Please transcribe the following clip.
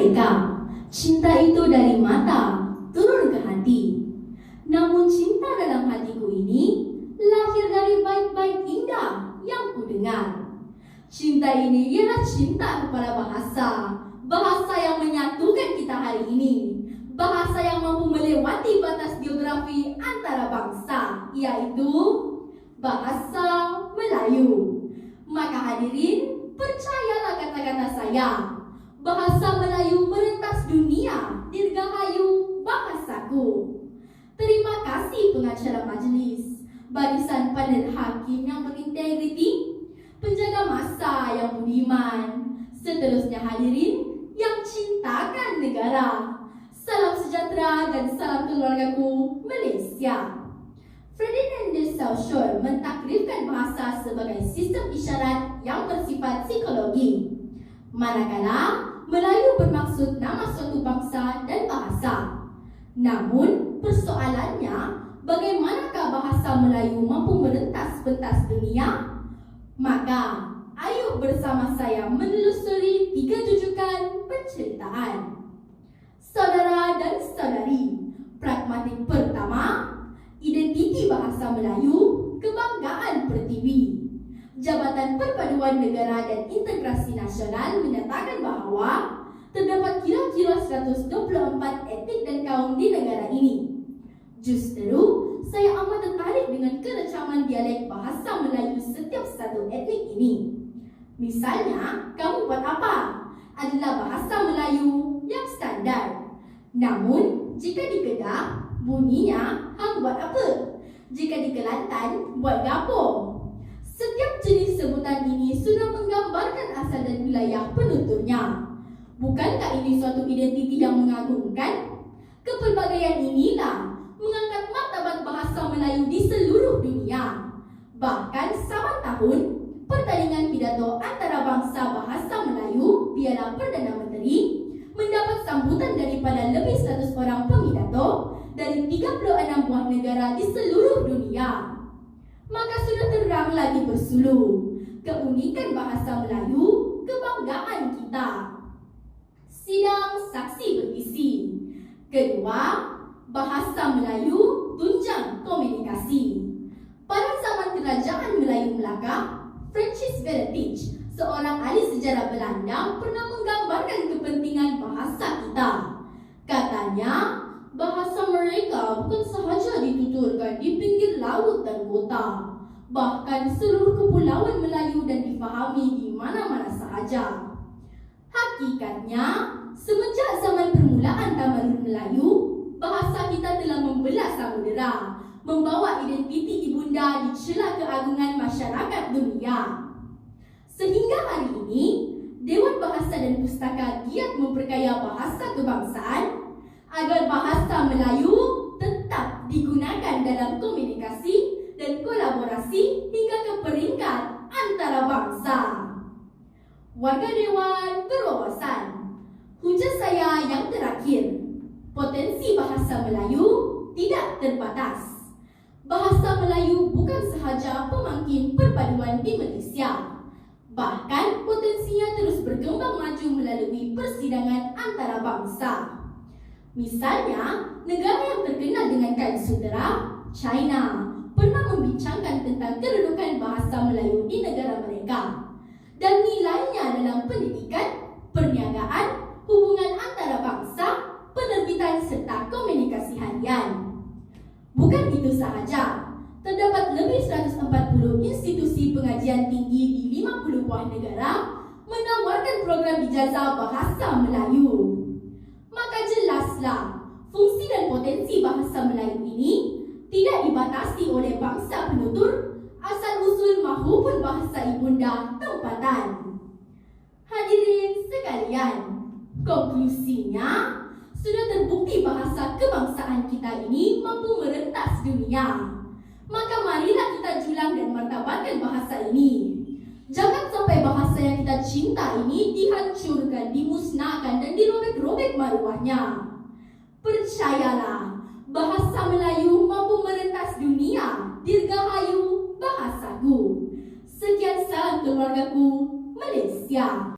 merdeka. Cinta itu dari mata turun ke hati. Namun cinta dalam hatiku ini lahir dari bait-bait indah yang ku dengar. Cinta ini ialah cinta kepada bahasa. Bahasa yang menyatukan kita hari ini. Bahasa yang mampu melewati batas geografi antara bangsa, yaitu bahasa Melayu. Maka hadirin, percayalah kata-kata saya. Bahasa Melayu merentas dunia, dirgahayu bahasaku. Terima kasih pengacara majlis, barisan panel hakim yang berintegriti, penjaga masa yang budiman, seterusnya hadirin yang cintakan negara. Salam sejahtera dan salam keluargaku Malaysia. Ferdinand de Saussure mentakrifkan bahasa sebagai sistem isyarat yang bersifat psikologi. Manakala Melayu bermaksud nama suatu bangsa dan bahasa. Namun persoalannya, bagaimanakah bahasa Melayu mampu merentas pentas dunia? Maka ayo bersama saya menelusuri 3 jujukan penceritaan. Saudara dan saudari, pragmatik pertama, identiti bahasa Melayu, kebanggaan pertiwi. Jabatan Perpaduan Negara dan Integrasi Nasional menyatakan bahawa terdapat kira-kira 124 etnik dan kaum di negara ini. Justru, saya amat tertarik dengan kerecaman dialek bahasa Melayu setiap satu etnik ini. Misalnya, kamu buat apa? Adalah bahasa Melayu yang standar. Namun, jika di Kedah, bunyinya hang buat apa? Jika di Kelantan, buat gapo? Setiap jenis sebutan ini sudah menggambarkan asal dan wilayah penuturnya. Bukankah ini suatu identiti yang mengagumkan? Kepelbagaian inilah mengangkat martabat bahasa Melayu di seluruh dunia. Bahkan sama tahun, pertandingan pidato antara bangsa bahasa Melayu, Piala Perdana Menteri, mendapat sambutan daripada lebih 100 orang pemidato dari 36 buah negara di seluruh dunia. Maka sudah terang lagi bersulu keunikan bahasa Melayu, kebanggaan kita. Sidang saksi berisi. Kedua, bahasa Melayu tunjang komunikasi. Pada zaman Kerajaan Melayu Melaka, Francis Vertich, seorang ahli sejarah Belanda, pernah menggambarkan kepentingan bahasa kita. Katanya, bahasa mereka bukan sahaja dituturkan di pinggir laut dan kota, bahkan seluruh kepulauan Melayu dan difahami di mana-mana sahaja. Hakikatnya, semenjak zaman permulaan Tamadun Melayu, bahasa kita telah membelah samudera, membawa identiti ibunda di celah keagungan masyarakat dunia. Sehingga hari ini, Dewan Bahasa dan Pustaka giat memperkaya bahasa kebangsaan agar bahasa Melayu tetap digunakan dalam komunikasi dan kolaborasi hingga ke peringkat antara bangsa. Warga Dewan berwawasan. Hujah saya yang terakhir, potensi bahasa Melayu tidak terbatas. Bahasa Melayu bukan sahaja pemangkin perpaduan di Malaysia. Bahkan potensinya terus berkembang maju melalui persidangan antara bangsa. Misalnya, negara yang terkenal dengan kain sutera, China, pernah membincangkan tentang kedudukan bahasa Melayu di negara mereka dan nilainya dalam pendidikan, perniagaan, hubungan antara bangsa, penerbitan serta komunikasi harian. Bukan itu sahaja, terdapat lebih 140 institusi pengajian tinggi di 50 buah negara menawarkan program ijazah bahasa Melayu. Maka jelaslah, fungsi dan potensi bahasa Melayu ini tidak dibatasi oleh bangsa penutur, asal-usul maupun bahasa ibunda tempatan. Hadirin sekalian, konklusinya, sudah terbukti bahasa kebangsaan kita ini mampu merentas dunia. Maka marilah kita julang dan martabatkan bahasa ini. Jangan sampai bahasa yang kita cinta ini dihancurkan, dimusnahkan dan dirobek-robek maruahnya. Percayalah, bahasa Melayu mampu merentas dunia, dirgahayu bahasaku. Sekian salam keluargaku, Malaysia.